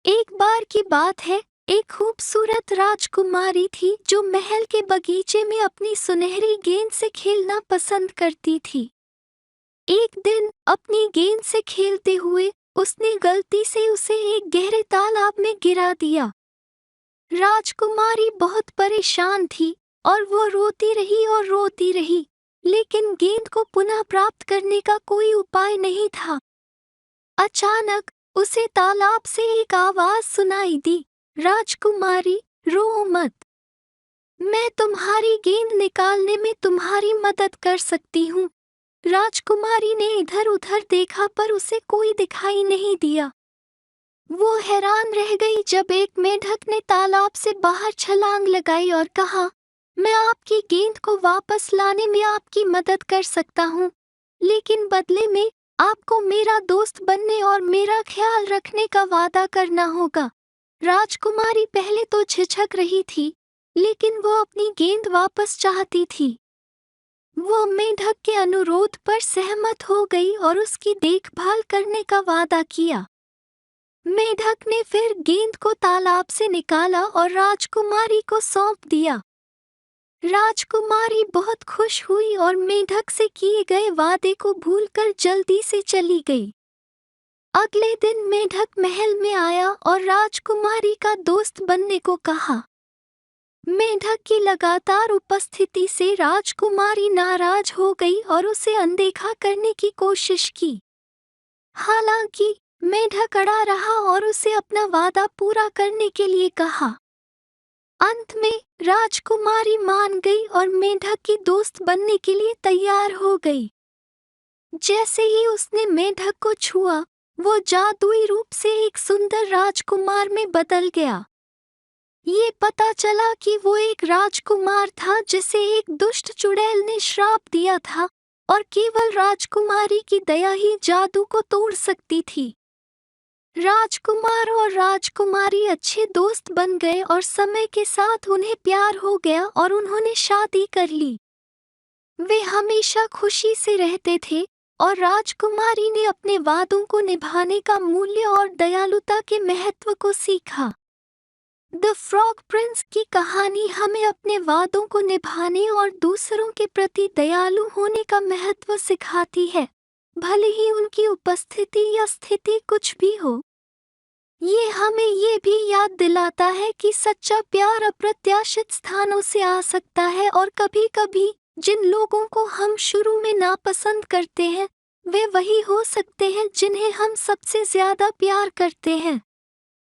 एक बार की बात है, एक खूबसूरत राजकुमारी थी जो महल के बगीचे में अपनी सुनहरी गेंद से खेलना पसंद करती थी। एक दिन अपनी गेंद से खेलते हुए उसने गलती से उसे एक गहरे तालाब में गिरा दिया। राजकुमारी बहुत परेशान थी और वो रोती रही और रोती रही, लेकिन गेंद को पुनः प्राप्त करने का कोई उपाय नहीं था। अचानक उसे तालाब से एक आवाज सुनाई दी, राजकुमारी, रो मत। मैं तुम्हारी गेंद निकालने में तुम्हारी मदद कर सकती हूँ। राजकुमारी ने इधर उधर देखा पर उसे कोई दिखाई नहीं दिया। वो हैरान रह गई जब एक मेंढक ने तालाब से बाहर छलांग लगाई और कहा, मैं आपकी गेंद को वापस लाने में आपकी मदद कर सकता हूँ, लेकिन बदले में आपको मेरा दोस्त बनने और मेरा ख्याल रखने का वादा करना होगा। राजकुमारी पहले तो झिझक रही थी, लेकिन वो अपनी गेंद वापस चाहती थी। वो मेंढक के अनुरोध पर सहमत हो गई और उसकी देखभाल करने का वादा किया। मेंढक ने फिर गेंद को तालाब से निकाला और राजकुमारी को सौंप दिया। राजकुमारी बहुत खुश हुई और मेंढक से किए गए वादे को भूलकर जल्दी से चली गई। अगले दिन मेंढक महल में आया और राजकुमारी का दोस्त बनने को कहा। मेंढक की लगातार उपस्थिति से राजकुमारी नाराज हो गई और उसे अनदेखा करने की कोशिश की। हालांकि मेंढक अड़ा रहा और उसे अपना वादा पूरा करने के लिए कहा। अंत में राजकुमारी मान गई और मेंढक की दोस्त बनने के लिए तैयार हो गई। जैसे ही उसने मेंढक को छुआ, वो जादुई रूप से एक सुंदर राजकुमार में बदल गया। ये पता चला कि वो एक राजकुमार था जिसे एक दुष्ट चुड़ैल ने श्राप दिया था और केवल राजकुमारी की दया ही जादू को तोड़ सकती थी। राजकुमार और राजकुमारी अच्छे दोस्त बन गए और समय के साथ उन्हें प्यार हो गया और उन्होंने शादी कर ली। वे हमेशा खुशी से रहते थे और राजकुमारी ने अपने वादों को निभाने का मूल्य और दयालुता के महत्व को सीखा। द फ्रॉग प्रिंस की कहानी हमें अपने वादों को निभाने और दूसरों के प्रति दयालु होने का महत्व सिखाती है, भले ही उनकी उपस्थिति या स्थिति कुछ भी हो। ये हमें ये भी याद दिलाता है कि सच्चा प्यार अप्रत्याशित स्थानों से आ सकता है और कभी-कभी जिन लोगों को हम शुरू में नापसंद करते हैं, वे वही हो सकते हैं जिन्हें हम सबसे ज्यादा प्यार करते हैं।